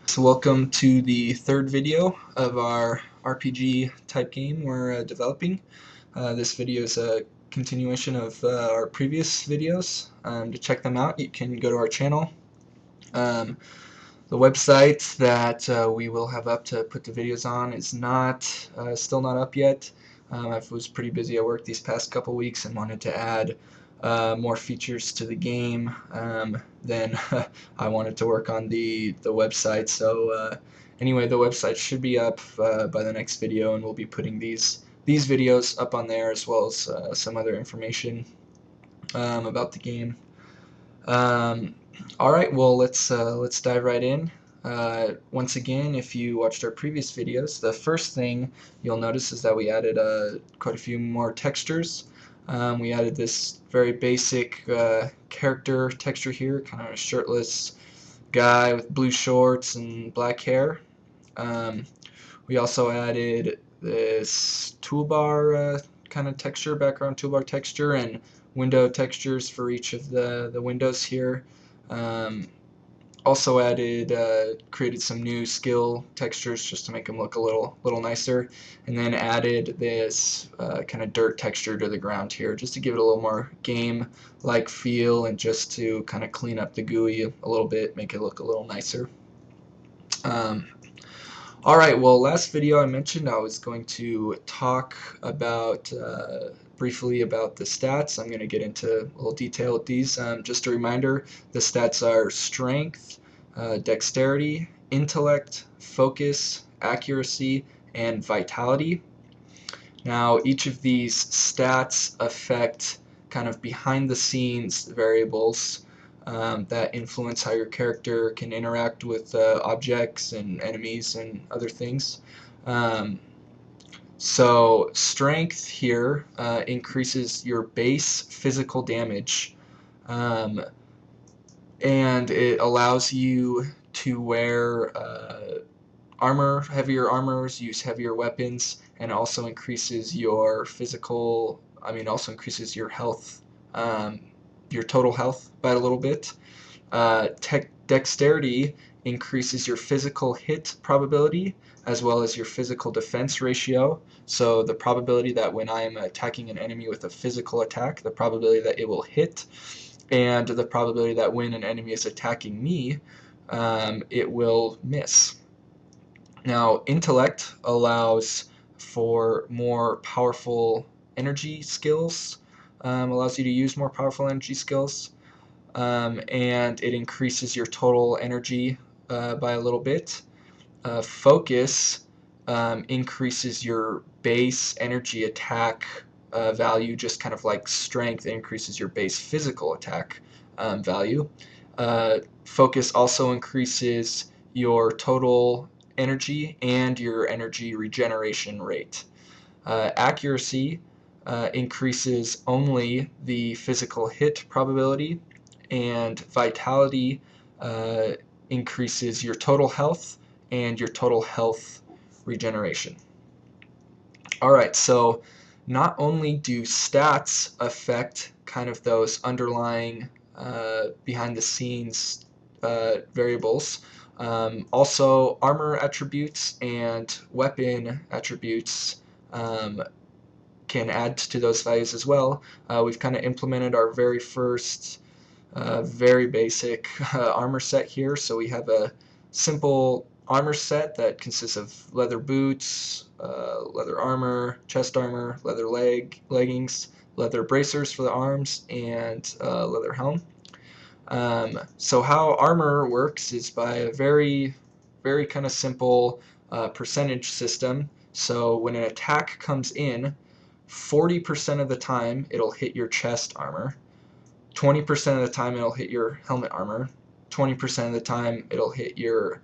So welcome to the third video of our RPG type game we're developing. This video is a continuation of our previous videos. To check them out, you can go to our channel. Um, the website that we will have up to put the videos on is still not up yet. I was pretty busy at work these past couple weeks and wanted to add more features to the game. Then I wanted to work on the website. So anyway, the website should be up by the next video, and we'll be putting these videos up on there as well as some other information about the game. Um, all right, well let's dive right in. Once again, if you watched our previous videos, the first thing you'll notice is that we added quite a few more textures. We added this very basic character texture here, kind of a shirtless guy with blue shorts and black hair. Um, we also added this toolbar kind of texture, background toolbar texture, and window textures for each of the windows here. Um, Also added, created some new skill textures just to make them look a little nicer, and then added this kind of dirt texture to the ground here, just to give it a little more game-like feel, and just to kind of clean up the GUI a little bit, make it look a little nicer. Um, Alright, well, last video I mentioned I was going to talk about briefly about the stats. I'm going to get into a little detail with these. Just a reminder, the stats are strength, dexterity, intellect, focus, accuracy, and vitality. Now, each of these stats affect kind of behind the scenes variables that influence how your character can interact with objects and enemies and other things. Um, so strength here increases your base physical damage, um, and it allows you to wear heavier armors, use heavier weapons, and also increases your also increases your health, um, your total health by a little bit. Dexterity increases your physical hit probability as well as your physical defense ratio. So the probability that when I am attacking an enemy with a physical attack, the probability that it will hit, and the probability that when an enemy is attacking me, it will miss. Now, intellect allows for more powerful energy skills, allows you to use more powerful energy skills, and it increases your total energy by a little bit. Focus increases your base energy attack value, just kind of like strength. It increases your base physical attack value. Focus also increases your total energy and your energy regeneration rate. Accuracy increases only the physical hit probability, and vitality uh, increases your total health and your total health regeneration. Alright, so not only do stats affect kind of those underlying behind the scenes variables, also armor attributes and weapon attributes can add to those values as well. We've kind of implemented our very first very basic armor set here. So we have a simple armor set that consists of leather boots, leather armor, chest armor, leggings, leather bracers for the arms, and leather helm. So how armor works is by a very kind of simple percentage system. So when an attack comes in, 40% of the time it'll hit your chest armor, 20% of the time it'll hit your helmet armor, 20% of the time it'll hit your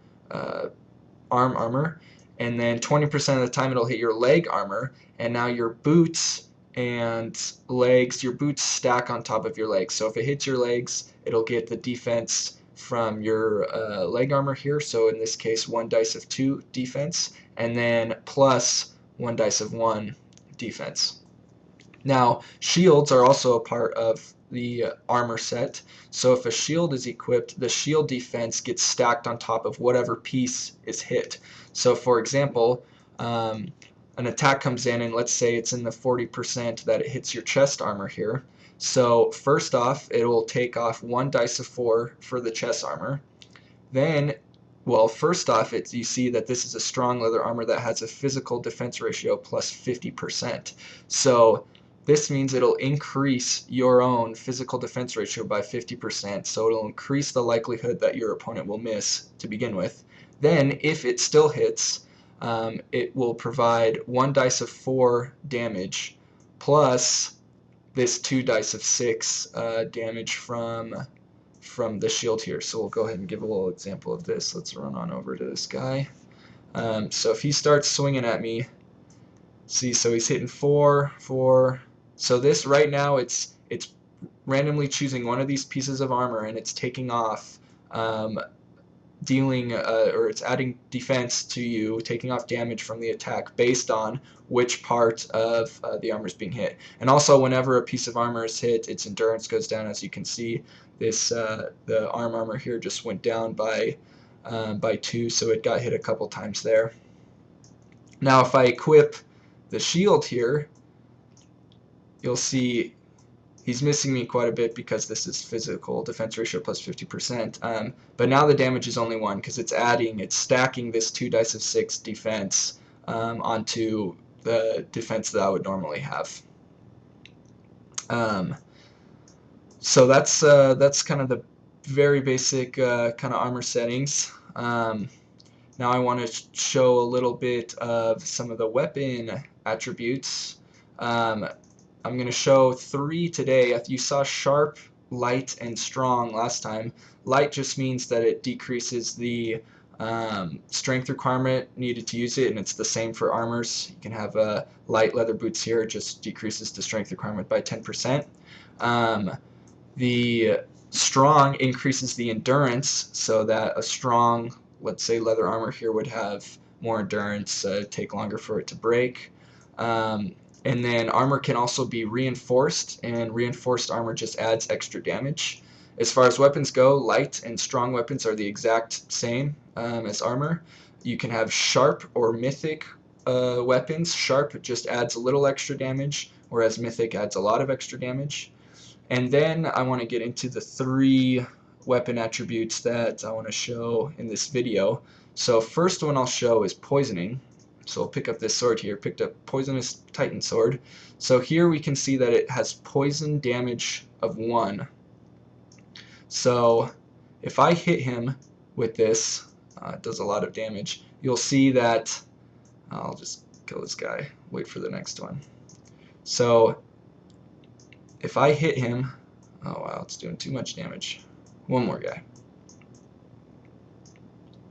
arm armor, and then 20% of the time it'll hit your leg armor, and now your boots and legs, your boots stack on top of your legs. So if it hits your legs, it'll get the defense from your leg armor here, so in this case 1 dice of 2 defense, and then plus 1 dice of 1 defense. Now, shields are also a part of the armor set. So if a shield is equipped, the shield defense gets stacked on top of whatever piece is hit. So for example, an attack comes in, and let's say it's in the 40% that it hits your chest armor here. So first off, it will take off 1 dice of 4 for the chest armor. Then, well, first off, you see that this is a strong leather armor that has a physical defense ratio plus 50%. So this means it'll increase your own physical defense ratio by 50%, so it'll increase the likelihood that your opponent will miss to begin with. Then, if it still hits, it will provide 1 dice of 4 damage plus this 2 dice of 6 damage from the shield here. So we'll go ahead and give a little example of this. Let's run on over to this guy. So if he starts swinging at me, see, so he's hitting 4, 4. So this right now, it's randomly choosing one of these pieces of armor, and it's taking off, dealing, or it's adding defense to you, taking off damage from the attack based on which part of the armor is being hit. And also, whenever a piece of armor is hit, its endurance goes down. As you can see, this the armor here just went down by 2, so it got hit a couple times there. Now, if I equip the shield here, you'll see he's missing me quite a bit because this is physical defense ratio plus 50%. But now the damage is only 1 because it's stacking this 2 dice of 6 defense onto the defense that I would normally have. So that's kind of the very basic kind of armor settings. Now I want to show a little bit of some of the weapon attributes. I'm going to show 3 today. You saw sharp, light, and strong last time. Light just means that it decreases the strength requirement needed to use it, and it's the same for armors. You can have light leather boots here. It just decreases the strength requirement by 10%. The strong increases the endurance, so that a strong, let's say, leather armor here would have more endurance, take longer for it to break. And then armor can also be reinforced, and reinforced armor just adds extra damage. As far as weapons go, light and strong weapons are the exact same as armor. You can have sharp or mythic weapons. Sharp just adds a little extra damage, whereas mythic adds a lot of extra damage. And then I want to get into the 3 weapon attributes that I want to show in this video. So first one I'll show is poisoning. So I'll pick up this sword here, picked up Poisonous Titan Sword. So here we can see that it has poison damage of 1. So if I hit him with this, it does a lot of damage. You'll see that, I'll just kill this guy, wait for the next one. So if I hit him, oh wow, it's doing too much damage. One more guy.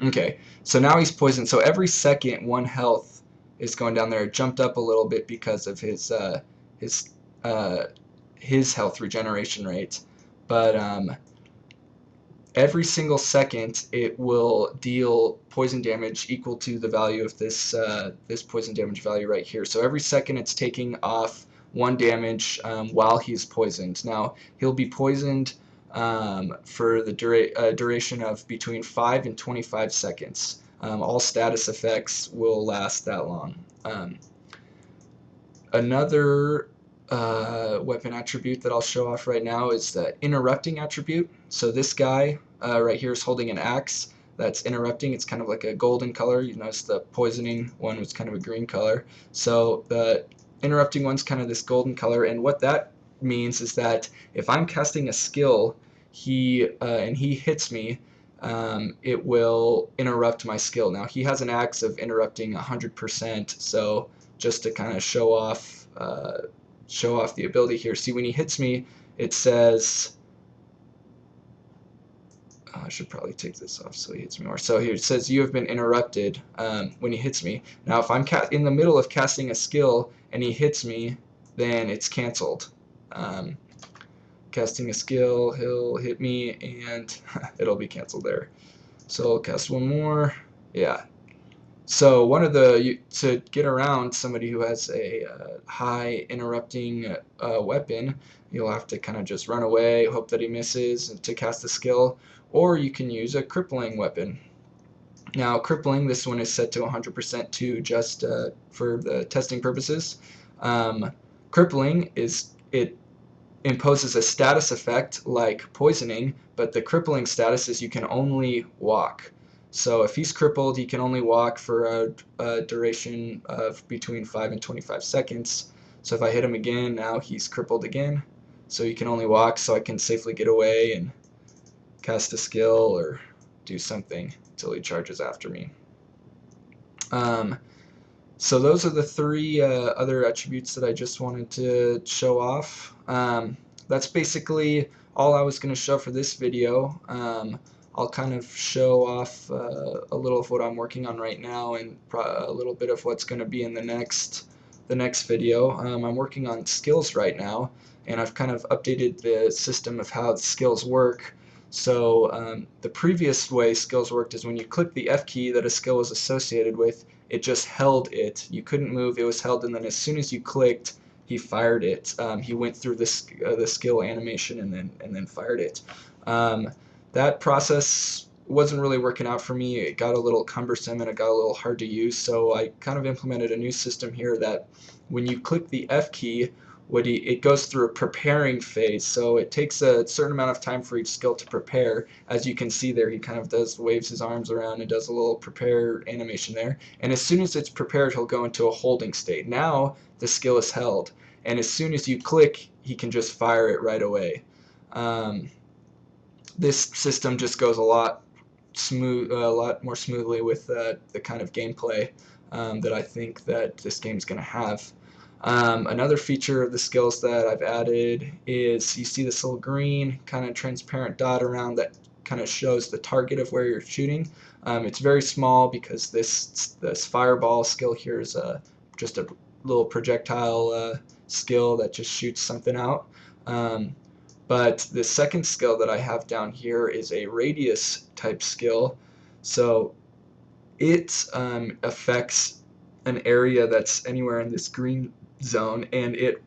Okay, so now he's poisoned. So every second, 1 health is going down there. It jumped up a little bit because of his health regeneration rate. But every single second, it will deal poison damage equal to the value of this poison damage value right here. So every second, it's taking off 1 damage while he's poisoned. Now he'll be poisoned for the duration of between 5 and 25 seconds. All status effects will last that long. Another weapon attribute that I'll show off right now is the interrupting attribute. So this guy right here is holding an axe that's interrupting. It's kind of like a golden color. You notice the poisoning one was kind of a green color. So the interrupting one's kind of this golden color, and what that means is that if I'm casting a skill and he hits me, it will interrupt my skill. Now he has an axe of interrupting 100%, so just to kind of show off the ability here. See, when he hits me, it says, I should probably take this off so he hits me more. So here it says you have been interrupted when he hits me. Now if I'm in the middle of casting a skill and he hits me, then it's canceled. Casting a skill, he'll hit me and it'll be canceled there. So I'll cast one more. Yeah. So to get around somebody who has a high interrupting weapon, you'll have to kind of just run away, hope that he misses to cast a skill, or you can use a crippling weapon. Now, crippling, this one is set to 100% to just for the testing purposes. Um, Crippling it imposes a status effect like poisoning, but the crippling status is you can only walk. So if he's crippled, he can only walk for a duration of between 5 and 25 seconds. So if I hit him again, now he's crippled again. So he can only walk, so I can safely get away and cast a skill or do something until he charges after me. Um, so those are the three other attributes that I just wanted to show off. That's basically all I was going to show for this video. I'll kind of show off a little of what I'm working on right now and a little bit of what's going to be in the next video. I'm working on skills right now, and I've kind of updated the system of how the skills work. So the previous way skills worked is when you click the F key that a skill was associated with, it just held it. You couldn't move, it was held, and then as soon as you clicked, he fired it. He went through the skill animation and then fired it. That process wasn't really working out for me. It got a little cumbersome and it got a little hard to use, so I kind of implemented a new system here that when you click the F key, it goes through a preparing phase, so it takes a certain amount of time for each skill to prepare. As you can see there, he kind of waves his arms around and does a little prepare animation there, and as soon as it's prepared, he'll go into a holding state. Now the skill is held, and as soon as you click, he can just fire it right away. This system just goes a lot more smoothly with the kind of gameplay that I think that this game's going to have. Another feature of the skills that I've added is you see this little green kind of transparent dot around that kind of shows the target of where you're shooting. It's very small because this fireball skill here is just a little projectile skill that just shoots something out. But the second skill that I have down here is a radius type skill. So it affects an area that's anywhere in this green zone, and it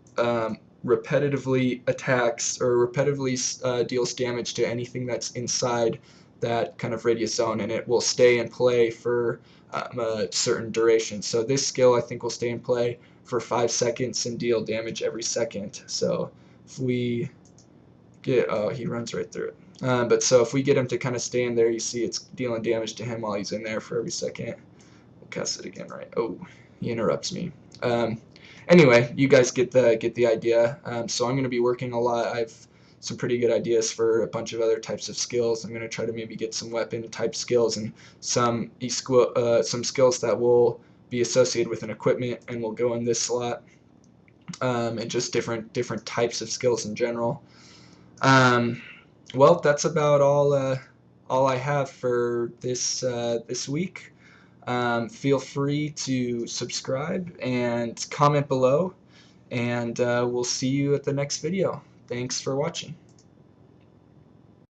repetitively attacks or repetitively deals damage to anything that's inside that kind of radius zone, and it will stay in play for a certain duration. So this skill I think will stay in play for 5 seconds and deal damage every second. So if we he runs right through it. But so if we get him to kind of stay in there, you see it's dealing damage to him while he's in there for every second. We'll cast it again, right? Oh, he interrupts me. Anyway, you guys get the idea. So I'm going to be working a lot. I've some pretty good ideas for a bunch of other types of skills. I'm going to try to maybe get some weapon type skills and some skills that will be associated with an equipment and will go in this slot, and just different types of skills in general. Well, that's about all I have for this week. Feel free to subscribe and comment below, and we'll see you at the next video. Thanks for watching.